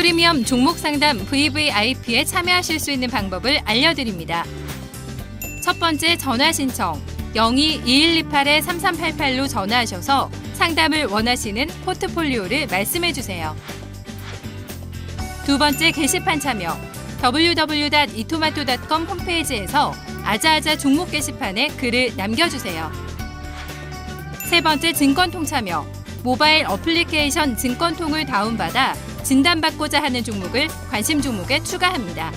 프리미엄 종목 상담 VVIP에 참여하실 수 있는 방법을 알려드립니다. 첫 번째 전화 신청 02-2128-3388로 전화하셔서 상담을 원하시는 포트폴리오를 말씀해 주세요. 두 번째 게시판 참여 www.itomato.com 홈페이지에서 아자아자 종목 게시판에 글을 남겨주세요. 세 번째 증권통 참여 모바일 어플리케이션 증권통을 다운받아 진단받고자 하는 종목을 관심 종목에 추가합니다.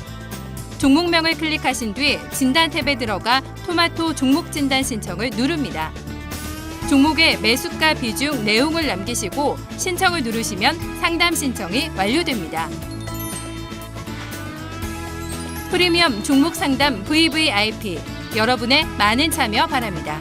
종목명을 클릭하신 뒤 진단 탭에 들어가 토마토 종목 진단 신청을 누릅니다. 종목의 매수가 비중 내용을 남기시고 신청을 누르시면 상담 신청이 완료됩니다. 프리미엄 종목 상담 VVIP 여러분의 많은 참여 바랍니다.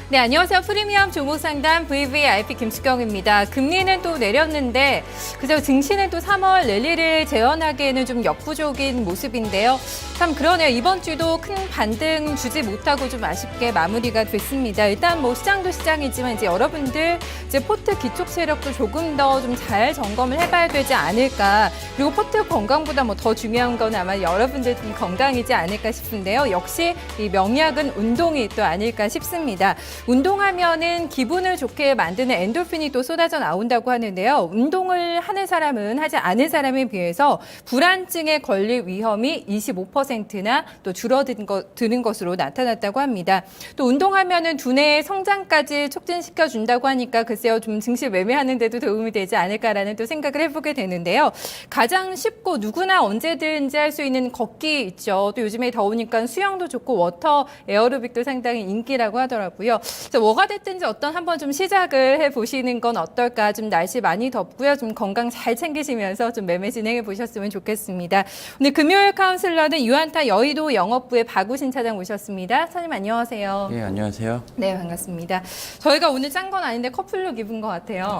네, 안녕하세요. 프리미엄 종목 상담 VVIP 김수경입니다. 금리는 또 내렸는데 그저 증시는 또 3월 랠리를 재현하기에는 좀 역부족인 모습인데요. 참 그러네요. 이번 주도 큰 반등 주지 못하고 좀 아쉽게 마무리가 됐습니다. 일단 뭐 시장도 시장이지만 이제 여러분들 이제 포트 기초 세력도 조금 더 좀 잘 점검을 해봐야 되지 않을까. 그리고 포트 건강보다 뭐 더 중요한 건 아마 여러분들 좀 건강이지 않을까 싶은데요. 역시 이 명약은 운동이 또 아닐까 싶습니다. 운동하면은 기분을 좋게 만드는 엔돌핀이 또 쏟아져 나온다고 하는데요. 운동을 하는 사람은 하지 않은 사람에 비해서 불안증에 걸릴 위험이 25%나 또 줄어드는 것으로 나타났다고 합니다. 또 운동하면은 두뇌의 성장까지 촉진시켜 준다고 하니까 글쎄요 좀 증시 매매하는 데도 도움이 되지 않을까라는 또 생각을 해보게 되는데요. 가장 쉽고 누구나 언제든지 할 수 있는 걷기 있죠. 또 요즘에 더우니까 수영도 좋고 워터 에어로빅도 상당히 인기라고 하더라고요. 그래서 뭐가 됐든지 어떤 한번 좀 시작을 해보시는 건 어떨까. 좀 날씨 많이 덥고요. 좀 건강 잘 챙기시면서 좀 매매 진행해 보셨으면 좋겠습니다. 오늘 금요일 카운슬러는 유한타 여의도 영업부의 박우신 차장 모셨습니다. 차장님 안녕하세요. 예, 안녕하세요. 네, 반갑습니다. 저희가 오늘 짠 건 아닌데 커플룩 입은 것 같아요.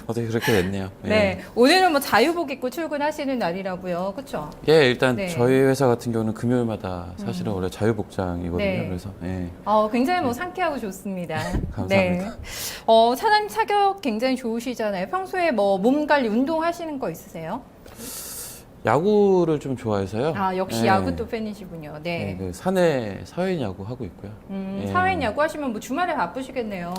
어떻게 그렇게 됐네요. 예. 네, 오늘은 뭐 자유복 입고 출근하시는 날이라고요. 그렇죠? 예, 일단 네. 저희 회사 같은 경우는 금요일마다 사실은 원래 자유복장이거든요. 네. 그래서 예. 굉장히 뭐 상쾌하고 좋습니다. 감사합니다. 네. 차장님 사격 굉장히 좋으시잖아요. 평소에 뭐 몸 관리 운동하시는 거 있으세요? 야구를 좀 좋아해서요. 아, 역시 예. 야구 또 팬이시군요. 네. 예, 그 사내 사회인 야구 하고 있고요. 예. 사회인 야구 하시면 뭐 주말에 바쁘시겠네요.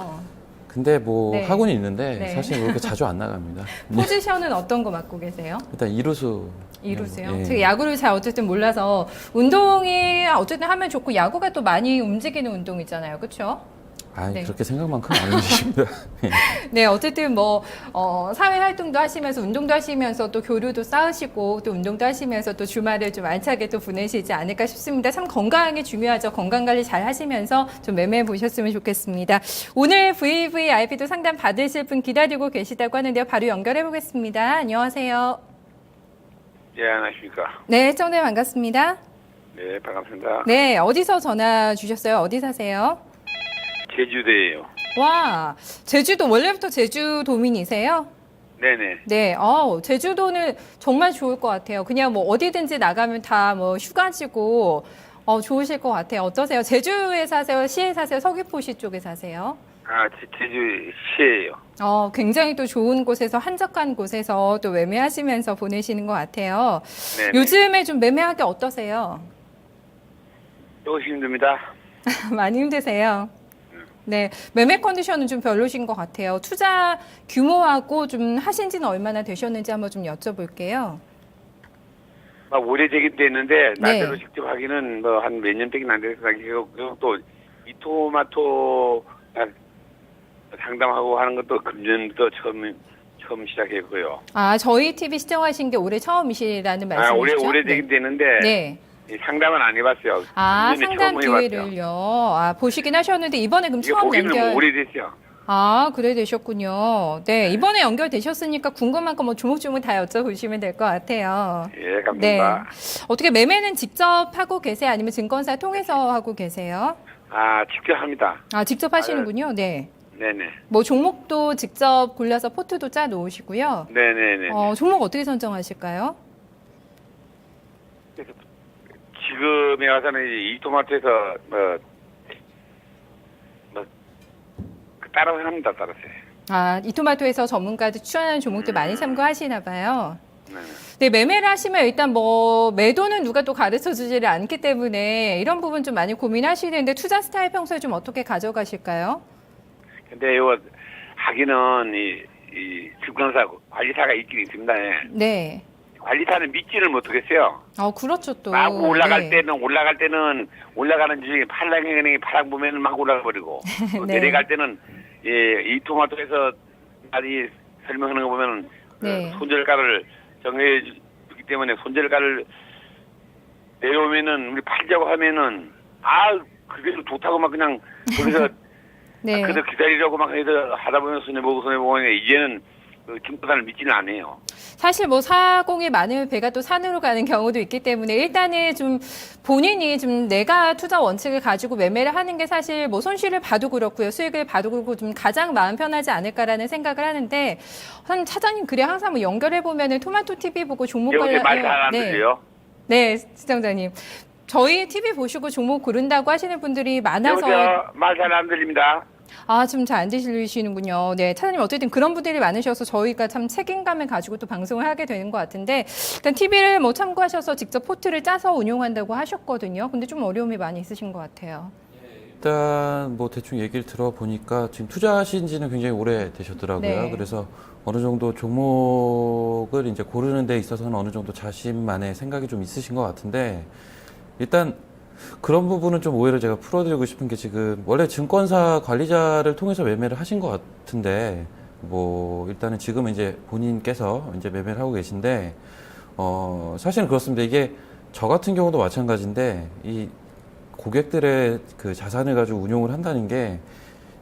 근데 뭐 네. 하고는 있는데 네. 사실 그렇게 자주 안 나갑니다. 포지션은 어떤 거 맡고 계세요? 일단 이루수. 이루세요? 예. 제가 야구를 잘 어쨌든 몰라서 운동이 어쨌든 하면 좋고 야구가 또 많이 움직이는 운동이잖아요. 그렇죠? 아니 네. 그렇게 생각만큼 안 움직입니다. 예. 네, 어쨌든 뭐 사회 활동도 하시면서 운동도 하시면서 또 교류도 쌓으시고 또 운동도 하시면서 또 주말을 좀 알차게 또 보내시지 않을까 싶습니다. 참 건강이 중요하죠. 건강 관리 잘 하시면서 좀 매매해 보셨으면 좋겠습니다. 오늘 VVIP도 상담 받으실 분 기다리고 계시다고 하는데요. 바로 연결해 보겠습니다. 안녕하세요. 예, 안녕하십니까. 네, 청대 반갑습니다. 네, 반갑습니다. 네, 어디서 전화 주셨어요? 어디 사세요? 제주도예요. 와, 제주도 원래부터 제주도민이세요? 네네. 네, 제주도는 정말 좋을 것 같아요. 그냥 뭐 어디든지 나가면 다 뭐 휴가지고 좋으실 것 같아요. 어떠세요? 제주에 사세요? 시에 사세요? 서귀포시 쪽에 사세요? 아, 제주시예요. 굉장히 또 좋은 곳에서 한적한 곳에서 또 매매하시면서 보내시는 것 같아요. 네네. 요즘에 좀 매매하기 어떠세요? 조금 힘듭니다. 많이 힘드세요? 네, 매매 컨디션은 좀 별로신 것 같아요. 투자 규모하고 좀 하신 지는 얼마나 되셨는지 한번 좀 여쭤볼게요. 막 오래되긴 됐는데 나대로 네. 직접 하기는 뭐 한 몇 년 되긴 안 돼서 그리고 또 이토마토 상담하고 하는 것도 금년부터 처음 시작했고요. 아, 저희 TV 시청하신 게 올해 처음이시라는 아, 말씀이시죠? 오래되긴 됐는데 네. 이 상담은 안 해봤어요. 아, 금년에 상담 처음 해봤어요. 기회를요. 아, 보시긴 하셨는데 이번에 그럼 이게 처음 보기는 뭐 연결. 오래됐어요. 아, 그래 되셨군요. 네, 이번에 연결되셨으니까 궁금한 거 뭐 조목조목 다 여쭤보시면 될 것 같아요. 예, 네. 감사합니다. 어떻게 매매는 직접 하고 계세요? 아니면 증권사 통해서 하고 계세요? 아, 직접 합니다. 아, 직접 하시는군요. 네. 네네. 뭐 종목도 직접 골라서 포트도 짜 놓으시고요. 네네네. 종목 어떻게 선정하실까요? 지금에 와서는 이제 이토마토에서 뭐 따라서 합니다. 따라서. 아, 이토마토에서 전문가들 추천하는 종목들 많이 참고하시나 봐요. 네. 네, 매매를 하시면 일단 뭐 매도는 누가 또 가르쳐 주지를 않기 때문에 이런 부분 좀 많이 고민하시는데 투자 스타일 평소에 좀 어떻게 가져가실까요? 근데 요 하기는 이 증권사 관리사가 있긴 있습니다. 예. 네. 관리사는 믿지를 못하겠어요. 그렇죠 또. 막 올라갈 네. 때는 올라가는 주식이 팔랑행이 파랑 보면 막 올라가 버리고 또 네. 내려갈 때는 이 토마토에서 많이 설명하는 거 보면 네. 손절가를 정해 주기 때문에 손절가를 내려오면은 우리 팔자고 하면은 그대로 좋다고 막 그냥 거기서 네. 그래도 기다리려고 막 해서 하다 보면 손해보고 이제는 그 김포산을 믿지는 않아요. 사실 뭐 사공이 많으면 배가 또 산으로 가는 경우도 있기 때문에 일단은 좀 본인이 좀 내가 투자 원칙을 가지고 매매를 하는 게 사실 뭐 손실을 봐도 그렇고요. 수익을 봐도 그렇고 좀 가장 마음 편하지 않을까라는 생각을 하는데 한 차장님 그래 항상 뭐 연결해 보면은 토마토 TV 보고 종목 여기 말 잘 안 네. 들려요? 네, 시청자님. 저희 TV 보시고 종목 고른다고 하시는 분들이 많아서 여보세요? 말 잘 안 들립니다. 좀 잘 안 들리시는군요. 네, 차장님 어쨌든 그런 분들이 많으셔서 저희가 참 책임감을 가지고 또 방송을 하게 되는 것 같은데 일단 TV를 뭐 참고하셔서 직접 포트를 짜서 운용한다고 하셨거든요. 근데 좀 어려움이 많이 있으신 것 같아요. 일단 뭐 대충 얘기를 들어보니까 지금 투자하신 지는 굉장히 오래 되셨더라고요. 네. 그래서 어느 정도 종목을 이제 고르는 데 있어서는 어느 정도 자신만의 생각이 좀 있으신 것 같은데 일단 그런 부분은 좀 오해를 제가 풀어드리고 싶은 게 지금 원래 증권사 관리자를 통해서 매매를 하신 것 같은데 뭐 일단은 지금은 이제 본인께서 이제 매매를 하고 계신데 사실은 그렇습니다. 이게 저 같은 경우도 마찬가지인데 이 고객들의 그 자산을 가지고 운용을 한다는 게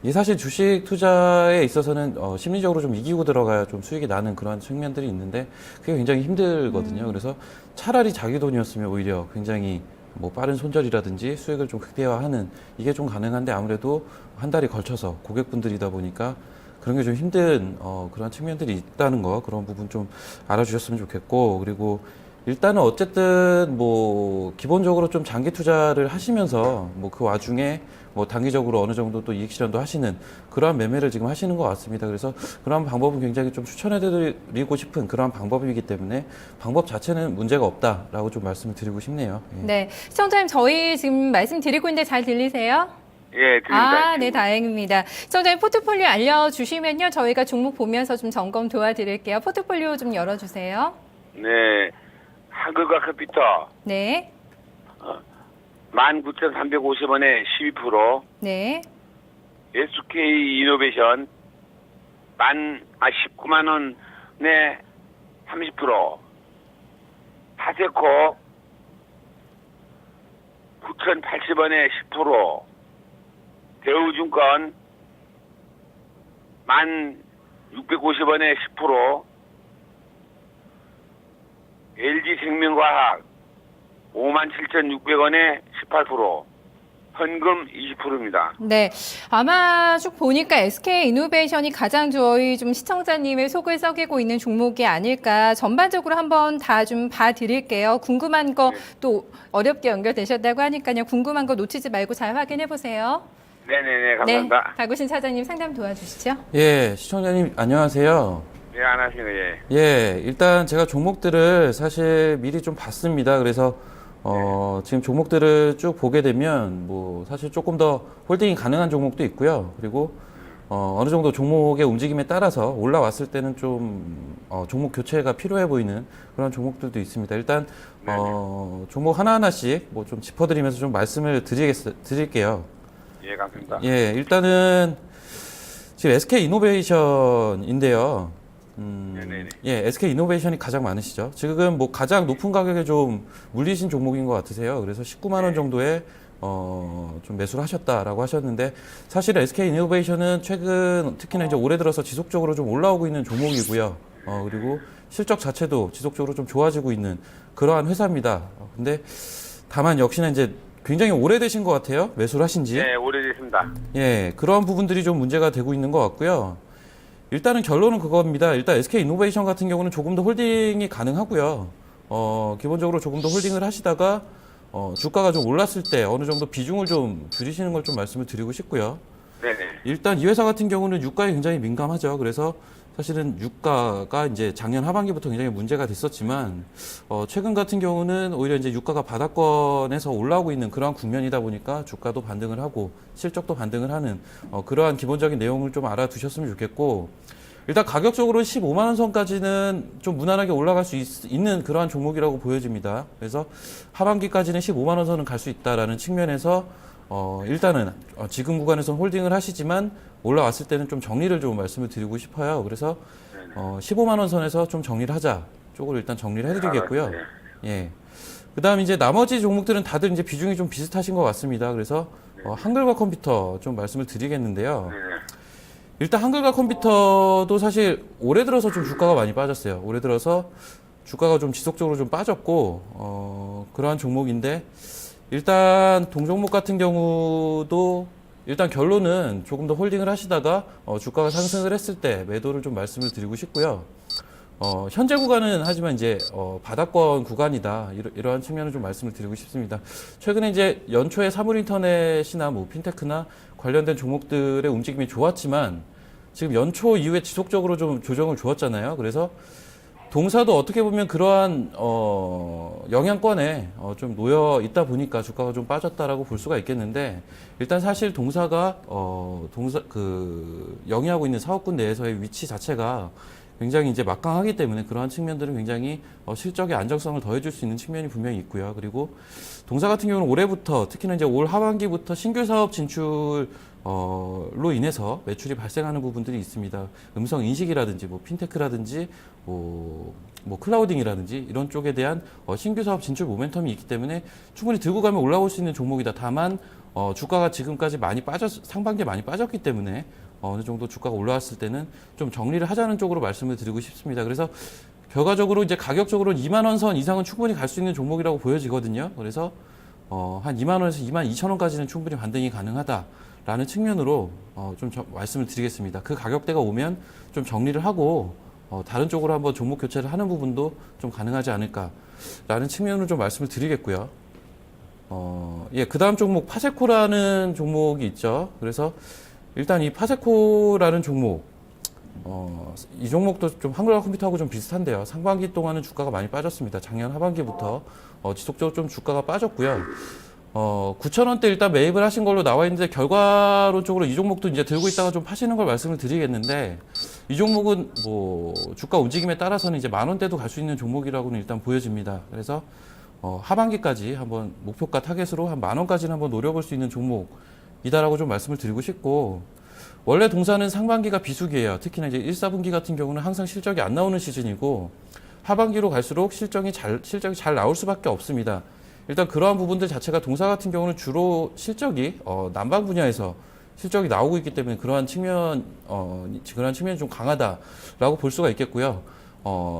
이게 사실 주식 투자에 있어서는 심리적으로 좀 이기고 들어가야 좀 수익이 나는 그런 측면들이 있는데 그게 굉장히 힘들거든요. 그래서 차라리 자기 돈이었으면 오히려 굉장히 뭐 빠른 손절이라든지 수익을 좀 극대화하는 이게 좀 가능한데 아무래도 한 달이 걸쳐서 고객분들이다 보니까 그런 게 좀 힘든 그런 측면들이 있다는 거 그런 부분 좀 알아주셨으면 좋겠고 그리고 일단은 어쨌든 뭐 기본적으로 좀 장기 투자를 하시면서 뭐 그 와중에 뭐 단기적으로 어느 정도 또 이익 실현도 하시는 그러한 매매를 지금 하시는 것 같습니다. 그래서 그러한 방법은 굉장히 좀 추천해드리고 싶은 그러한 방법이기 때문에 방법 자체는 문제가 없다라고 좀 말씀을 드리고 싶네요. 예. 네, 시청자님 저희 지금 말씀드리고 있는데 잘 들리세요? 예, 들립니다. 네, 다행입니다. 시청자님 포트폴리오 알려주시면요. 저희가 종목 보면서 좀 점검 도와드릴게요. 포트폴리오 좀 열어주세요. 네, 한국과 컴퓨터 네, 19,350원에 12%, 네, SK 이노베이션 19만 원에 30%, 타세코 9,080원에 10%, 대우증권 1,650원에 10%, LG생명과학 57,600원에 18%, 현금 20%입니다. 네. 아마 쭉 보니까 SK 이노베이션이 가장 저희 좀 시청자님의 속을 썩이고 있는 종목이 아닐까 전반적으로 한번 다 좀 봐드릴게요. 궁금한 거 또 어렵게 연결되셨다고 하니까요. 궁금한 거 놓치지 말고 잘 확인해 보세요. 네네네, 감사합니다. 네. 박우신 차장님 상담 도와주시죠. 예, 시청자님 안녕하세요. 네, 안녕하세요. 예. 예, 일단 제가 종목들을 사실 미리 좀 봤습니다. 그래서 지금 종목들을 쭉 보게 되면 뭐 사실 조금 더 홀딩이 가능한 종목도 있고요. 그리고 어느 정도 종목의 움직임에 따라서 올라왔을 때는 좀 종목 교체가 필요해 보이는 그런 종목들도 있습니다. 일단 종목 하나하나씩 뭐 좀 짚어드리면서 좀 말씀을 드릴게요. 예, 감사합니다. 예, 일단은 지금 SK 이노베이션인데요. 네네네. 예, SK 이노베이션이 가장 많으시죠. 지금 뭐 가장 높은 가격에 좀 물리신 종목인 것 같으세요. 그래서 19만 원 정도에 좀 매수를 하셨다라고 하셨는데 사실 SK 이노베이션은 최근 특히나 이제 올해 들어서 지속적으로 좀 올라오고 있는 종목이고요. 그리고 실적 자체도 지속적으로 좀 좋아지고 있는 그러한 회사입니다. 근데 다만 역시나 이제 굉장히 오래되신 것 같아요. 매수를 하신 지. 네, 오래됐습니다. 예, 그런 부분들이 좀 문제가 되고 있는 것 같고요. 일단은 결론은 그겁니다. 일단 SK 이노베이션 같은 경우는 조금 더 홀딩이 가능하고요. 기본적으로 조금 더 홀딩을 하시다가 주가가 좀 올랐을 때 어느 정도 비중을 좀 줄이시는 걸 좀 말씀을 드리고 싶고요. 네네. 일단 이 회사 같은 경우는 유가에 굉장히 민감하죠. 그래서 사실은 유가가 이제 작년 하반기부터 굉장히 문제가 됐었지만 최근 같은 경우는 오히려 이제 유가가 바닥권에서 올라오고 있는 그러한 국면이다 보니까 주가도 반등을 하고 실적도 반등을 하는 그러한 기본적인 내용을 좀 알아두셨으면 좋겠고, 일단 가격적으로 15만 원 선까지는 좀 무난하게 올라갈 수 있는 그러한 종목이라고 보여집니다. 그래서 하반기까지는 15만 원 선은 갈 수 있다라는 측면에서 일단은 지금 구간에서는 홀딩을 하시지만 올라왔을 때는 좀 정리를 좀 말씀을 드리고 싶어요. 그래서 15만 원 선에서 좀 정리를 하자 쪽으로 일단 정리를 해드리겠고요. 예. 그다음 이제 나머지 종목들은 다들 이제 비중이 좀 비슷하신 것 같습니다. 그래서 한글과 컴퓨터 좀 말씀을 드리겠는데요. 일단 한글과 컴퓨터도 사실 올해 들어서 좀 주가가 많이 빠졌어요. 올해 들어서 주가가 좀 지속적으로 좀 빠졌고 그러한 종목인데, 일단 동종목 같은 경우도 일단 결론은 조금 더 홀딩을 하시다가 주가가 상승을 했을 때 매도를 좀 말씀을 드리고 싶고요. 현재 구간은 하지만 이제 바닥권 구간이다, 이러한 측면을 좀 말씀을 드리고 싶습니다. 최근에 이제 연초에 사물인터넷이나 뭐 핀테크나 관련된 종목들의 움직임이 좋았지만 지금 연초 이후에 지속적으로 좀 조정을 주었잖아요. 그래서 동사도 어떻게 보면 그러한 영향권에 좀 놓여 있다 보니까 주가가 좀 빠졌다라고 볼 수가 있겠는데, 일단 사실 동사가 영위하고 있는 사업군 내에서의 위치 자체가 굉장히 이제 막강하기 때문에 그러한 측면들은 굉장히 실적의 안정성을 더해줄 수 있는 측면이 분명히 있고요. 그리고 동사 같은 경우는 올해부터, 특히나 이제 올 하반기부터 신규 사업 진출로 인해서 매출이 발생하는 부분들이 있습니다. 음성 인식이라든지 뭐 핀테크라든지 뭐 클라우딩이라든지 이런 쪽에 대한 신규 사업 진출 모멘텀이 있기 때문에 충분히 들고 가면 올라올 수 있는 종목이다. 다만 주가가 지금까지 상반기에 많이 빠졌기 때문에 어느 정도 주가가 올라왔을 때는 좀 정리를 하자는 쪽으로 말씀을 드리고 싶습니다. 그래서 결과적으로 이제 가격적으로 2만 원 선 이상은 충분히 갈 수 있는 종목이라고 보여지거든요. 그래서 한 2만 원에서 2만 2천 원까지는 충분히 반등이 가능하다라는 측면으로 좀 말씀을 드리겠습니다. 그 가격대가 오면 좀 정리를 하고 다른 쪽으로 한번 종목 교체를 하는 부분도 좀 가능하지 않을까라는 측면으로 좀 말씀을 드리겠고요. 그 다음 종목 파세코라는 종목이 있죠. 그래서 일단 이 파세코라는 종목, 이 종목도 좀 한글과 컴퓨터하고 좀 비슷한데요. 상반기 동안은 주가가 많이 빠졌습니다. 작년 하반기부터 지속적으로 좀 주가가 빠졌고요. 9,000원대 일단 매입을 하신 걸로 나와 있는데, 결과론적으로 이 종목도 이제 들고 있다가 좀 파시는 걸 말씀을 드리겠는데, 이 종목은 뭐 주가 움직임에 따라서는 이제 10,000원대도 갈 수 있는 종목이라고는 일단 보여집니다. 그래서 하반기까지 한번 목표가 타겟으로 한 10,000원까지는 한번 노려볼 수 있는 종목이다라고 좀 말씀을 드리고 싶고, 원래 동사는 상반기가 비수기예요. 특히나 이제 1, 4분기 같은 경우는 항상 실적이 안 나오는 시즌이고, 하반기로 갈수록 실적이 잘 나올 수밖에 없습니다. 일단 그러한 부분들 자체가 동사 같은 경우는 주로 실적이 난방 분야에서 실적이 나오고 있기 때문에 그러한 측면이 좀 강하다라고 볼 수가 있겠고요.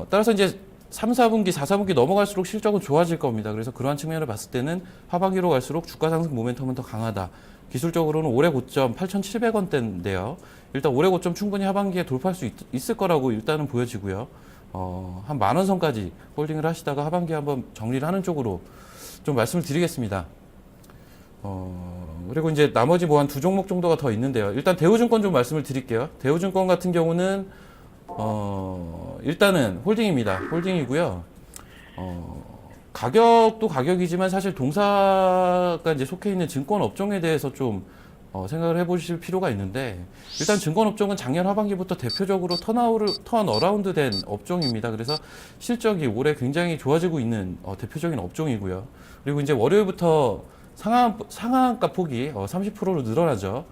따라서 이제 3, 4분기, 4, 4분기 넘어갈수록 실적은 좋아질 겁니다. 그래서 그러한 측면을 봤을 때는 하반기로 갈수록 주가 상승 모멘텀은 더 강하다. 기술적으로는 올해 고점 8,700원대인데요. 일단 올해 고점 충분히 하반기에 돌파할 수 있을 거라고 일단은 보여지고요. 한 10,000원 선까지 홀딩을 하시다가 하반기에 한번 정리를 하는 쪽으로 좀 말씀을 드리겠습니다. 그리고 이제 나머지 뭐 한 두 종목 정도가 더 있는데요. 일단 대우증권 좀 말씀을 드릴게요. 대우증권 같은 경우는 일단은 홀딩입니다. 홀딩이고요. 가격도 가격이지만 사실 동사가 이제 속해 있는 증권 업종에 대해서 좀 생각을 해보실 필요가 있는데, 일단 증권 업종은 작년 하반기부터 대표적으로 턴어라운드 된 업종입니다. 그래서 실적이 올해 굉장히 좋아지고 있는 대표적인 업종이고요. 그리고 이제 월요일부터 상한가 폭이 30%로 늘어나죠.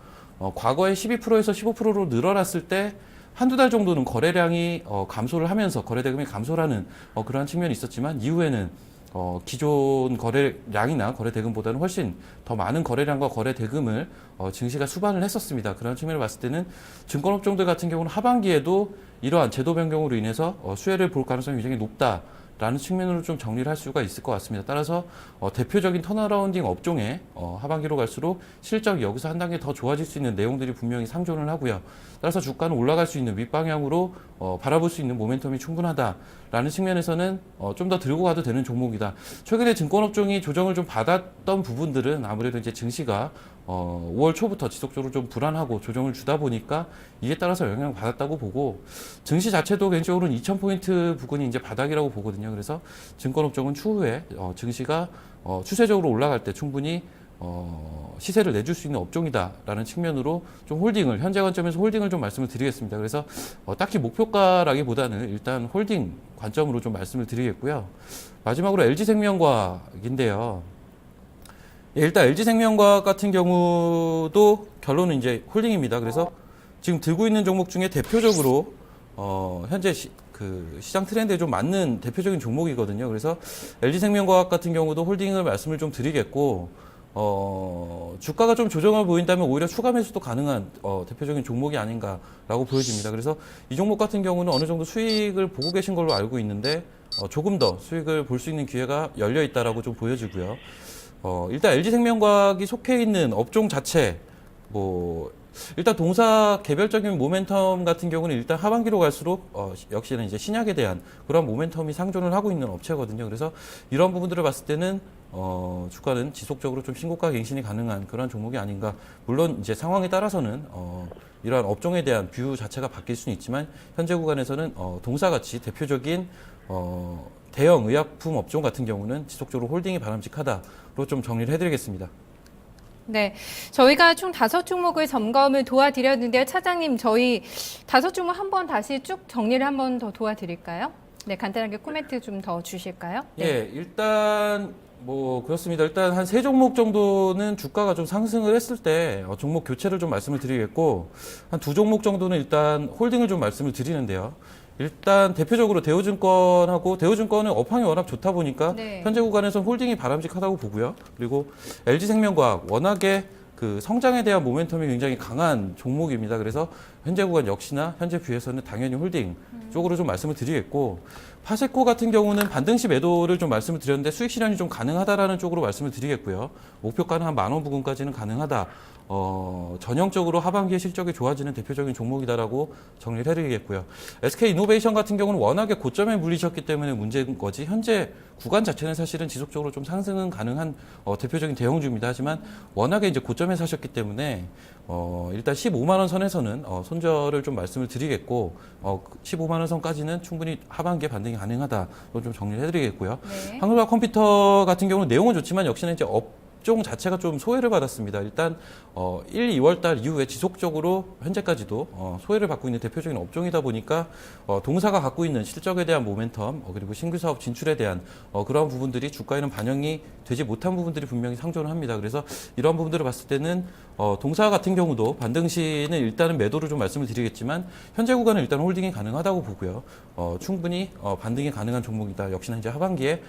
과거에 12%에서 15%로 늘어났을 때 한두 달 정도는 거래량이 감소를 하면서 거래대금이 감소하는 그러한 측면이 있었지만, 이후에는 기존 거래량이나 거래대금보다는 훨씬 더 많은 거래량과 거래대금을 증시가 수반을 했었습니다. 그런 측면을 봤을 때는 증권업종들 같은 경우는 하반기에도 이러한 제도 변경으로 인해서 수혜를 볼 가능성이 굉장히 높다라는 측면으로 좀 정리를 할 수가 있을 것 같습니다. 따라서 대표적인 턴어라운딩 업종에 하반기로 갈수록 실적이 여기서 한 단계 더 좋아질 수 있는 내용들이 분명히 상존을 하고요. 따라서 주가는 올라갈 수 있는 윗방향으로 바라볼 수 있는 모멘텀이 충분하다라는 측면에서는 좀 더 들고 가도 되는 종목이다. 최근에 증권업종이 조정을 좀 받았던 부분들은 아무래도 이제 증시가 5월 초부터 지속적으로 좀 불안하고 조정을 주다 보니까 이에 따라서 영향을 받았다고 보고 증시 자체도 개인적으로는 2,000포인트 부근이 이제 바닥이라고 보거든요. 그래서 증권업종은 추후에 증시가 추세적으로 올라갈 때 충분히 시세를 내줄 수 있는 업종이다라는 측면으로 좀 홀딩을 현재 관점에서 홀딩을 좀 말씀을 드리겠습니다. 그래서 딱히 목표가라기보다는 일단 홀딩 관점으로 좀 말씀을 드리겠고요. 마지막으로 LG생명과학인데요. 예, 일단 LG생명과학 같은 경우도 결론은 이제 홀딩입니다. 그래서 지금 들고 있는 종목 중에 대표적으로 현재 시장 트렌드에 좀 맞는 대표적인 종목이거든요. 그래서 LG생명과학 같은 경우도 홀딩을 말씀을 좀 드리겠고, 주가가 좀 조정을 보인다면 오히려 추가 매수도 가능한 대표적인 종목이 아닌가라고 보여집니다. 그래서 이 종목 같은 경우는 어느 정도 수익을 보고 계신 걸로 알고 있는데 조금 더 수익을 볼 수 있는 기회가 열려 있다라고 좀 보여지고요. 일단 LG생명과학이 속해 있는 업종 자체, 일단 동사 개별적인 모멘텀 같은 경우는 일단 하반기로 갈수록 역시나 이제 신약에 대한 그런 모멘텀이 상존을 하고 있는 업체거든요. 그래서 이런 부분들을 봤을 때는 주가는 지속적으로 좀 신고가 갱신이 가능한 그런 종목이 아닌가. 물론 이제 상황에 따라서는 이러한 업종에 대한 뷰 자체가 바뀔 수는 있지만 현재 구간에서는 동사같이 대표적인 대형 의약품 업종 같은 경우는 지속적으로 홀딩이 바람직하다로 좀 정리를 해드리겠습니다. 네, 저희가 총 5종목을 점검을 도와드렸는데요. 차장님, 저희 5종목 한번 다시 쭉 정리를 한번 더 도와드릴까요? 네, 간단하게 코멘트 좀 더 주실까요? 네. 예, 일단 그렇습니다. 일단 한 3종목 정도는 주가가 좀 상승을 했을 때 종목 교체를 좀 말씀을 드리겠고, 한 2종목 정도는 일단 홀딩을 좀 말씀을 드리는데요. 일단 대표적으로 대우증권은 업황이 워낙 좋다 보니까 네. 현재 구간에서는 홀딩이 바람직하다고 보고요. 그리고 LG생명과학 워낙에 그 성장에 대한 모멘텀이 굉장히 강한 종목입니다. 그래서 현재 구간 역시나 현재 뷰에서는 당연히 홀딩 쪽으로 좀 말씀을 드리겠고, 파세코 같은 경우는 반등시 매도를 좀 말씀을 드렸는데 수익 실현이 좀 가능하다라는 쪽으로 말씀을 드리겠고요. 목표가는 한 10,000원 부근까지는 가능하다. 전형적으로 하반기에 실적이 좋아지는 대표적인 종목이다라고 정리를 해드리겠고요. SK이노베이션 같은 경우는 워낙에 고점에 물리셨기 때문에 문제인 거지 현재 구간 자체는 사실은 지속적으로 좀 상승은 가능한 대표적인 대형주입니다. 하지만 워낙에 이제 고점에 사셨기 때문에 일단 15만 원 선에서는 손절을 좀 말씀을 드리겠고 15만 원 선까지는 충분히 하반기에 반등이 가능하다로 좀 정리를 해드리겠고요. 네. 한글과 컴퓨터 같은 경우는 내용은 좋지만 역시나 이제 업종 자체가 좀 소외를 받았습니다. 일단 1, 2월 달 이후에 지속적으로 현재까지도 소외를 받고 있는 대표적인 업종이다 보니까 동사가 갖고 있는 실적에 대한 모멘텀 그리고 신규 사업 진출에 대한 그러한 부분들이 주가에는 반영이 되지 못한 부분들이 분명히 상존을 합니다. 그래서 이런 부분들을 봤을 때는 동사 같은 경우도 반등 시는 일단은 매도를 좀 말씀을 드리겠지만 현재 구간은 일단 홀딩이 가능하다고 보고요. 충분히 반등이 가능한 종목이다. 역시나 이제 하반기에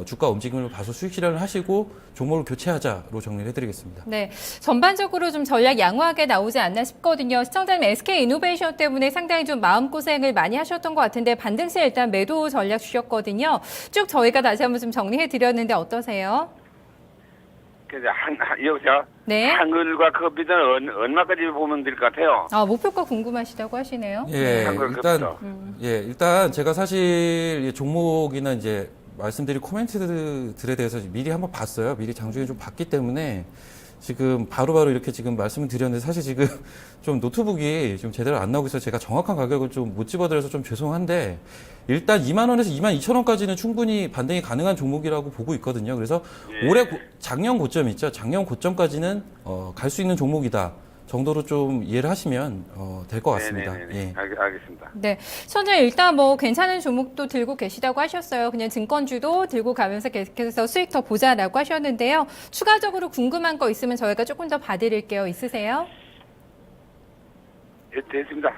주가 움직임을 봐서 수익 실현을 하시고 종목을 교체하자로 정리를 해드리겠습니다. 네, 전반적으로 좀 전략 양호하게 나오지 않나 싶거든요. 시청자님 SK이노베이션 때문에 상당히 좀 마음고생을 많이 하셨던 것 같은데 반등 시에 일단 매도 전략 주셨거든요. 쭉 저희가 다시 한번 좀 정리해드렸는데 어떠세요? 그래서 여기서 네. 한글과 컴퓨터는 얼마까지 보면 될 것 같아요? 목표가 궁금하시다고 하시네요. 예, 한글 일단 컴퓨터. 일단 제가 사실 이 종목이나 이제 말씀드린 코멘트들에 대해서 미리 한번 봤어요. 미리 장중에 좀 봤기 때문에 지금 바로바로 이렇게 지금 말씀을 드렸는데 사실 지금 좀 노트북이 좀 제대로 안 나오고 있어서 제가 정확한 가격을 좀 못 집어드려서 좀 죄송한데 일단 2만 원에서 22,000원까지는 충분히 반등이 가능한 종목이라고 보고 있거든요. 그래서 올해 작년 고점 있죠. 작년 고점까지는 갈 수 있는 종목이다. 정도로 좀 이해를 하시면 될 것 같습니다. 네네네. 예. 알겠습니다. 네, 선생님 일단 괜찮은 종목도 들고 계시다고 하셨어요. 그냥 증권주도 들고 가면서 계속해서 수익 더 보자라고 하셨는데요. 추가적으로 궁금한 거 있으면 저희가 조금 더 봐드릴게요. 있으세요? 예, 됐습니다.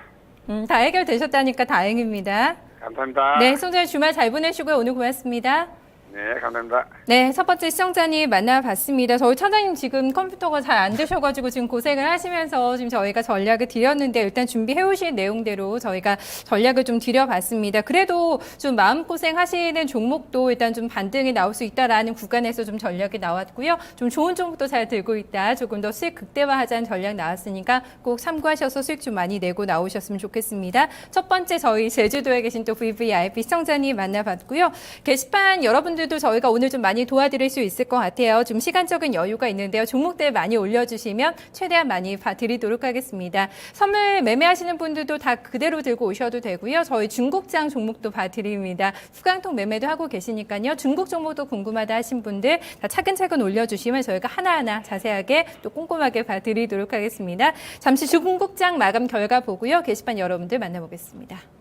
다 해결되셨다니까 다행입니다. 감사합니다. 네, 선생님 주말 잘 보내시고요. 오늘 고맙습니다. 네, 감사합니다. 네, 첫 번째 시청자님 만나봤습니다. 저희 차장님 지금 컴퓨터가 잘 안 되셔가지고 지금 고생을 하시면서 지금 저희가 전략을 드렸는데 일단 준비해 오신 내용대로 저희가 전략을 좀 드려봤습니다. 그래도 좀 마음고생 하시는 종목도 일단 좀 반등이 나올 수 있다라는 구간에서 좀 전략이 나왔고요. 좀 좋은 종목도 잘 들고 있다. 조금 더 수익 극대화하자는 전략 나왔으니까 꼭 참고하셔서 수익 좀 많이 내고 나오셨으면 좋겠습니다. 첫 번째 저희 제주도에 계신 또 VVIP 시청자님 만나봤고요. 게시판 여러분들 여러분들도 저희가 오늘 좀 많이 도와드릴 수 있을 것 같아요. 좀 시간적인 여유가 있는데요. 종목들 많이 올려주시면 최대한 많이 드리도록 하겠습니다. 선물 매매하시는 분들도 다 그대로 들고 오셔도 되고요. 저희 중국장 종목도 봐드립니다. 후강통 매매도 하고 계시니까요. 중국 종목도 궁금하다 하신 분들 다 차근차근 올려주시면 저희가 하나하나 자세하게 또 꼼꼼하게 봐드리도록 하겠습니다. 잠시 중국장 마감 결과 보고요. 게시판 여러분들 만나보겠습니다.